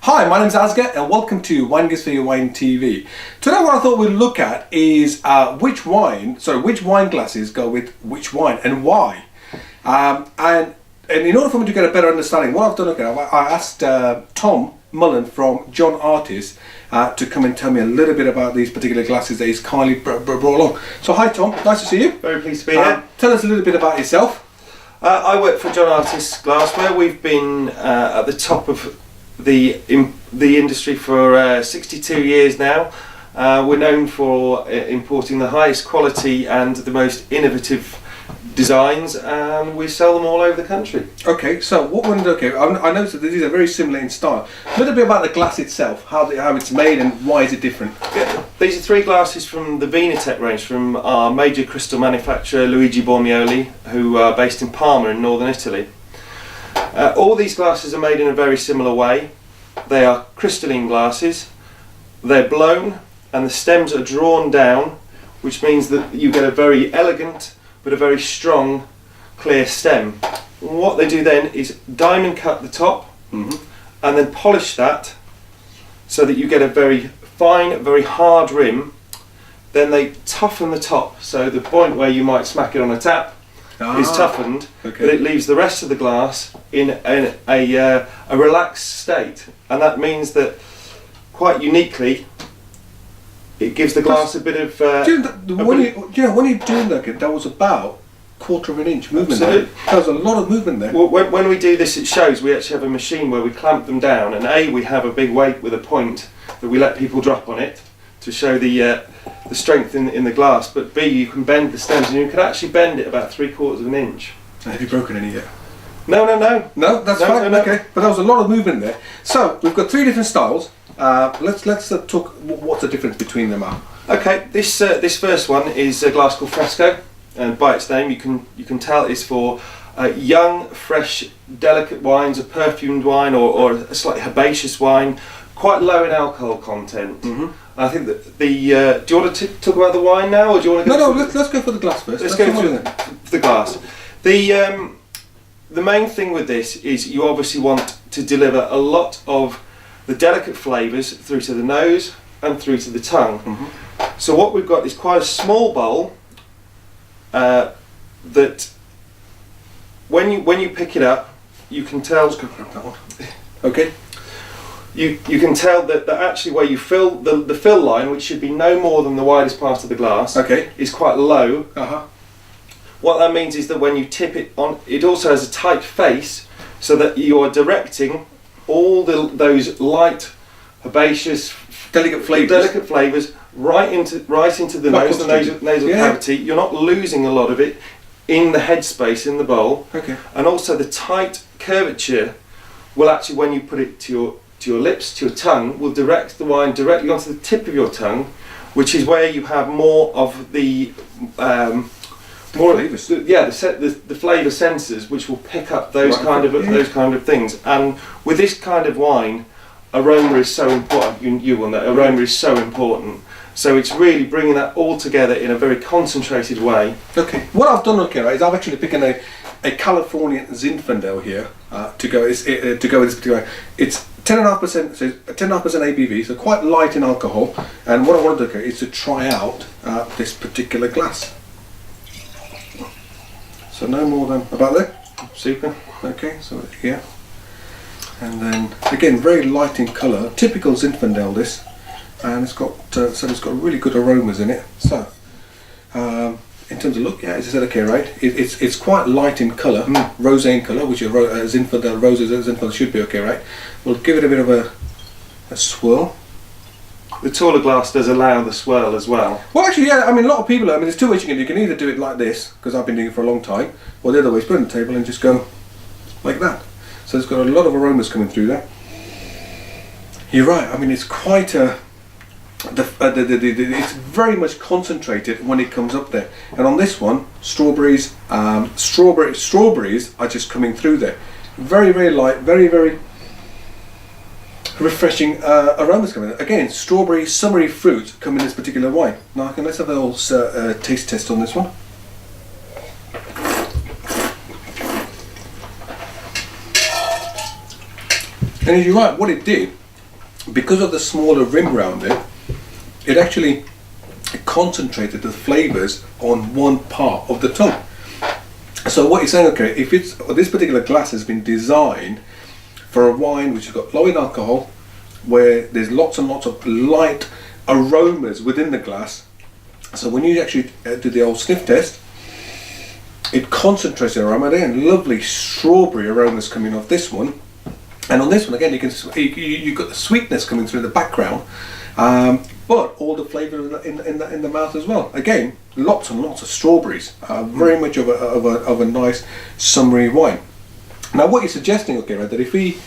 Hi, my name's Asger and welcome to Wine Gives for Your Wine TV. Today what I thought we'd look at is which wine glasses go with which wine and why. And in order for me to get a better understanding, what I've done, I asked Tom Mullen from John Artis to come and tell me a little bit about these particular glasses that he's kindly brought along. So hi Tom, nice to see you. Very pleased to be here. Tell us a little bit about yourself. I work for John Artis Glassware. We've been at the top of the industry for 62 years now. We're known for importing the highest quality and the most innovative designs, and we sell them all over the country. Okay, so what we're going to do, I noticed that these are very similar in style. A little bit about the glass itself, how it's made and why is it different? Yeah, these are three glasses from the Vinatec range from our major crystal manufacturer Luigi Bormioli, who are based in Parma in northern Italy. All these glasses are made in a very similar way. They are crystalline glasses, they're blown and the stems are drawn down, which means that you get a very elegant but a very strong clear stem. What they do then is diamond cut the top and then polish that so that you get a very fine, very hard rim. Then they toughen the top, so the point where you might smack it on a tap is toughened, but it leaves the rest of the glass in a relaxed state, and that means that quite uniquely it gives the glass a bit of when you're doing that was about quarter of an inch movement. Absolutely. There was a lot of movement there. Well, when we do this at shows, we actually have a machine where we clamp them down, and we have a big weight with a point that we let people drop on it to show the strength in the glass, but B, you can bend the stems, and you can actually bend it about 3/4 of an inch. Have you broken any yet? No, that's fine. No. Okay, but there was a lot of movement there. So we've got three different styles. Let's talk what the difference between them are. Okay, this first one is a glass called Fresco, and by its name you can tell it's for young, fresh, delicate wines, a perfumed wine or a slightly herbaceous wine, quite low in alcohol content. I think that do you want to talk about the wine now, or do you want to go? No. Let's go for the glass first. Let's go for the glass. The main thing with this is you obviously want to deliver a lot of the delicate flavours through to the nose and through to the tongue. So what we've got is quite a small bowl that when you pick it up, you can tell. Let's go grab that one. Okay. You can tell that actually where you fill the fill line, which should be no more than the widest part of the glass, is quite low. What that means is that when you tip it on, it also has a tight face, so that you are directing all those light, herbaceous, delicate flavours right into the nose, the nasal cavity. You're not losing a lot of it in the headspace in the bowl. And also the tight curvature will actually, when you put it to your lips, to your tongue, will direct the wine directly onto the tip of your tongue, which is where you have more of the flavours. The flavour sensors, which will pick up those kind of things. And with this kind of wine, aroma is so important. You will know aroma is so important. So it's really bringing that all together in a very concentrated way. Okay. What I've done, is I've actually picked a Californian Zinfandel here to go with this particular. It's 10.5%, so 10.5% ABV, so quite light in alcohol. And what I want to do is to try out this particular glass. So no more than about there. Super. Okay, so here, and then again very light in colour, typical Zinfandel this, and it's got it's got really good aromas in it. So in terms of look, as I said, right? It's quite light in colour, rosé in colour, which is Zinfandel roses. Zinfandel should be okay, right? We'll give it a bit of a swirl. The taller glass does allow the swirl as well. Well, actually, yeah. I mean, a lot of people. There's two ways you can do. You can either do it like this, because I've been doing it for a long time, or the other way is put it on the table and just go like that. So it's got a lot of aromas coming through there. You're right. I mean, it's quite it's very much concentrated when it comes up there. And on this one, strawberries are just coming through there. Very, very light. Very, very refreshing aromas coming in. Again, strawberry, summery fruit come in this particular wine. Now, let's have a little taste test on this one. And you're right, what it did because of the smaller rim round it, it actually concentrated the flavours on one part of the tongue. So what you're saying, okay, if it's this particular glass has been designed for a wine which has got low in alcohol, where there's lots and lots of light aromas within the glass. So when you actually do the old sniff test, it concentrates the aroma there, and lovely strawberry aromas coming off this one. And on this one again, you've got the sweetness coming through the background, but all the flavour in the mouth as well. Again, lots and lots of strawberries. Very much of a nice summery wine. Now, what you're suggesting, okay, right, that if we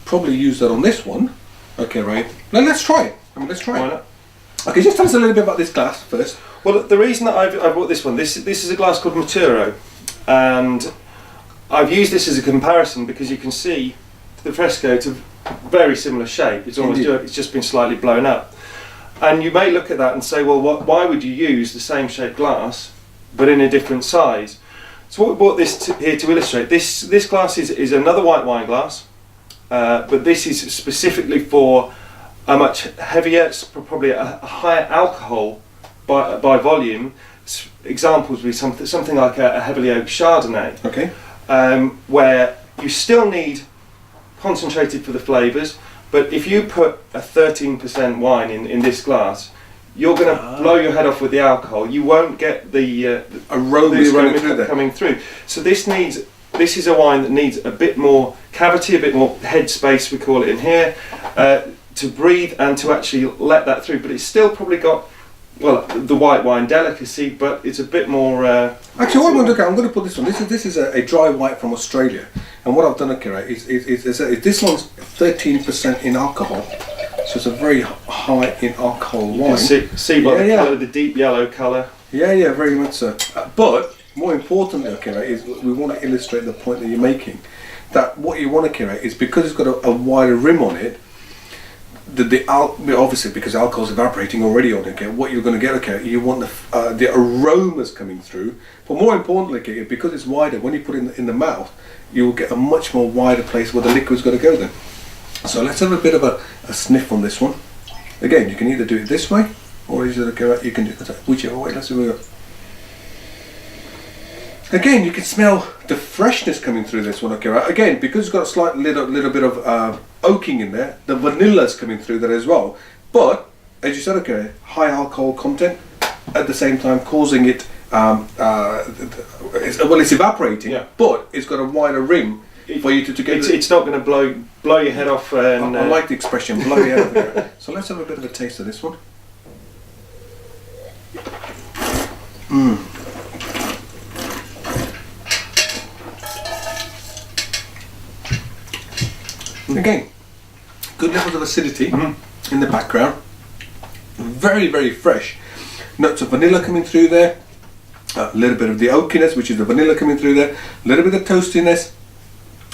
probably use that on this one, okay, right. Now let's try it. Let's try it. Okay, just tell us a little bit about this glass first. Well, the reason that I bought this one, this is a glass called Maturo, and I've used this as a comparison because you can see the fresco, it's a very similar shape. It's almost it's just been slightly blown up, and you may look at that and say, well, why would you use the same shaped glass but in a different size? So what we bought this here to illustrate, this glass is another white wine glass, but this is specifically for a much heavier, probably a higher alcohol by volume. Examples would be something like a heavily oaked Chardonnay, okay, where you still need concentrated for the flavours, but if you put a 13% wine in this glass, you're going to blow your head off with the alcohol. You won't get the aroma coming through. So this is a wine that needs a bit more cavity, a bit more head space, we call it in here, to breathe and to actually let that through. But it's still probably got, well, the white wine delicacy, but it's a bit more. Actually, what I'm going to put this one. This is a dry white from Australia, and what I've done, okay, right, is this one's 13% in alcohol, so it's a very high in alcohol wine. You can see by the colour, the deep yellow colour. Yeah, very much so. But more importantly, okay, right, is we want to illustrate the point that you're making. That what you want to, okay, right, is because it's got a wider rim on it. Obviously, because alcohol's evaporating already on it, okay, what you're going to get, okay, you want the aromas coming through, but more importantly, okay, because it's wider, when you put it in the mouth, you will get a much more wider place where the liquid's got to go then. So let's have a bit of a sniff on this one. Again, you can either do it this way, or you can do it whichever way. Let's see what we got. Again, you can smell the freshness coming through this one, okay, right? Again, because it's got a slight little bit of oaking in there, the vanilla's coming through there as well. But, as you said, okay, high alcohol content, at the same time causing it, it's evaporating, but it's got a wider rim for you to get it's not going to blow your head off. And, I like the expression, blow your head off. So let's have a bit of a taste of this one. Again, good levels of acidity in the background. Very, very fresh. Notes of vanilla coming through there. A little bit of the oakiness, which is the vanilla coming through there. A little bit of toastiness.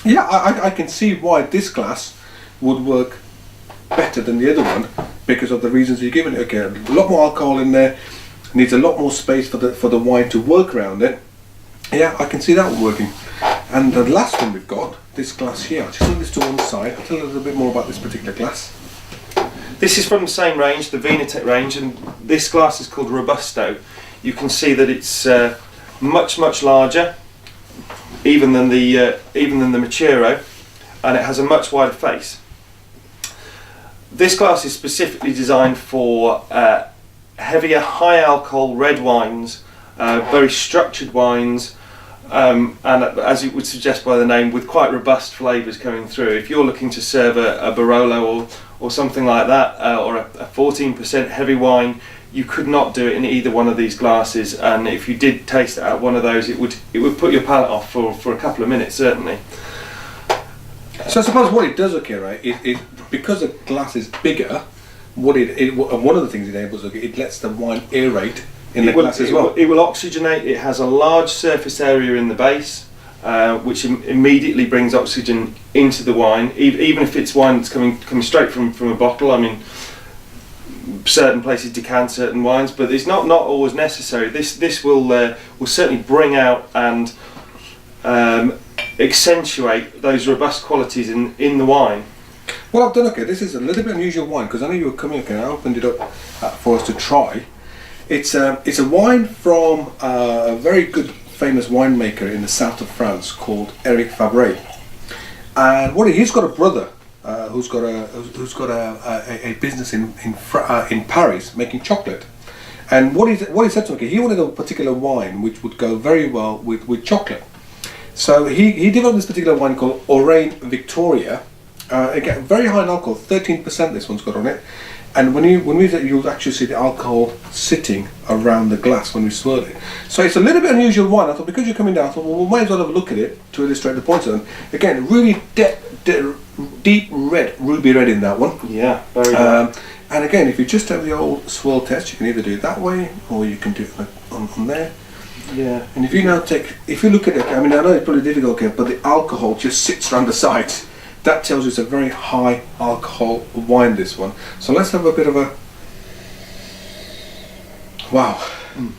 Yeah, I can see why this glass would work better than the other one because of the reasons you're giving it. Okay, a lot more alcohol in there. Needs a lot more space for the wine to work around it. Yeah, I can see that one working. And the last one we've got, this glass here. I'll just move this to one side. I'll tell you a little bit more about this particular glass. This is from the same range, the Vinatec range, and this glass is called Robusto. You can see that it's much larger, even than the Maturo, and it has a much wider face. This glass is specifically designed for heavier, high alcohol red wines, very structured wines. And as it would suggest by the name, with quite robust flavours coming through. If you're looking to serve a Barolo or something like that, or a 14% heavy wine, you could not do it in either one of these glasses. And if you did taste it out one of those, it would put your palate off for a couple of minutes certainly. So I suppose what it does, okay, right, is because the glass is bigger, one of the things it enables, okay, it lets the wine aerate in the glass as well. It will oxygenate. It has a large surface area in the base, which immediately brings oxygen into the wine. Even if it's wine that's coming straight from a bottle. I mean, certain places decant certain wines, but it's not always necessary. This will certainly bring out and accentuate those robust qualities in the wine. What I've done, okay, this is a little bit unusual wine because I know you were coming, okay, I opened it up for us to try. It's a wine from a very good famous winemaker in the south of France called Eric Fabre. And he's got a brother who's got a business in Paris making chocolate. And what he said to me, okay, he wanted a particular wine which would go very well with chocolate. So he developed this particular wine called Orange Victoria. Again, very high in alcohol, 13% this one's got on it. And when you use it, you'll actually see the alcohol sitting around the glass when you swirl it. So it's a little bit unusual wine. I thought because you're coming down, I thought, well, we might as well have a look at it to illustrate the points of them. Again, really deep red, ruby red in that one. Yeah, very good. And again, if you just have the old swirl test, you can either do it that way or you can do it on there. Yeah. And if you now if you look at it, I mean, I know it's probably difficult, okay, but the alcohol just sits around the sides. That tells you it's a very high alcohol wine, this one. So let's have a bit of a... Wow. An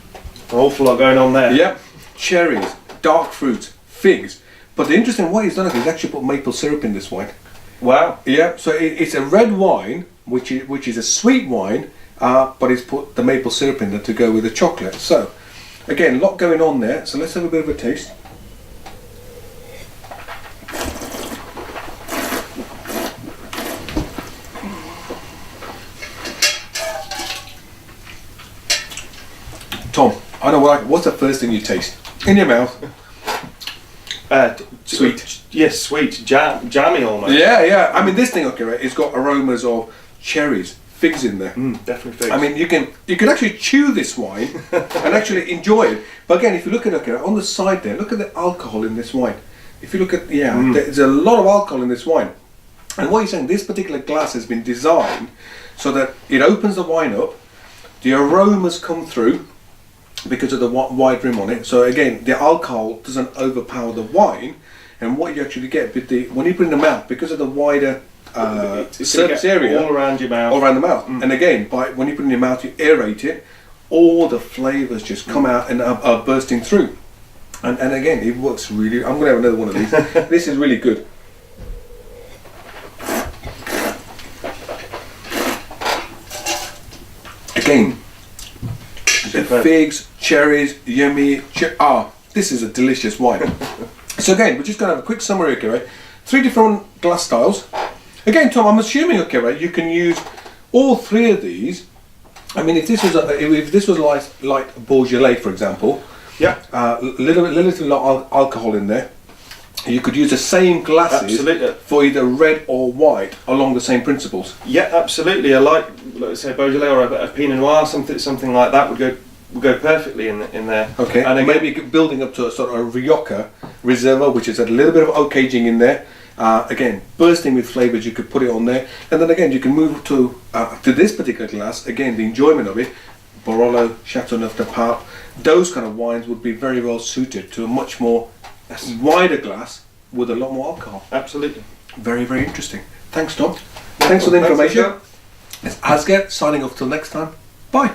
awful lot going on there. Yep. Cherries, dark fruits, figs. But the interesting way he's done it is actually put maple syrup in this wine. Wow. Yeah, so it's a red wine, which is a sweet wine, but he's put the maple syrup in there to go with the chocolate. So, again, a lot going on there. So let's have a bit of a taste. Tom, I know what's the first thing you taste? In your mouth. Sweet. Yes, sweet. Jammy almost. Yeah. I mean, this thing, okay, right, it's got aromas of cherries, figs in there. Definitely figs. I mean, you can actually chew this wine and actually enjoy it. But again, if you look at it, okay, on the side there, look at the alcohol in this wine. If you look at, there's a lot of alcohol in this wine. And what you're saying, this particular glass has been designed so that it opens the wine up, the aromas come through, because of the wide rim on it. So again, the alcohol doesn't overpower the wine, and what you actually get with when you put it in the mouth, because of the wider surface area all around your mouth, all around the mouth. And again, when you put it in your mouth, you aerate it, all the flavours just come out and are bursting through. And again, it works really. I'm going to have another one of these. This is really good. Again, the figs, cherries, yummy. This is a delicious wine. So again, we're just going to have a quick summary, okay, right? 3 different glass styles. Again, Tom, I'm assuming, okay, right, you can use all 3 of these. I mean, if this was like Beaujolais, for example, little alcohol in there, you could use the same glasses for either red or white along the same principles. Yeah, absolutely. I like, let's say, Beaujolais or a Pinot Noir, something like that would go perfectly in there. Okay, and again, maybe building up to a sort of Rioja Reserva, which is a little bit of oak aging in there. Again, bursting with flavours, you could put it on there, and then again you can move to this particular glass. Again, the enjoyment of it, Barolo, Chateauneuf de Pape, those kind of wines would be very well suited to a much more wider glass with a lot more alcohol. Absolutely. Very, very interesting. Thanks, Tom. Thanks for the information. It's Asger signing off till next time. Bye.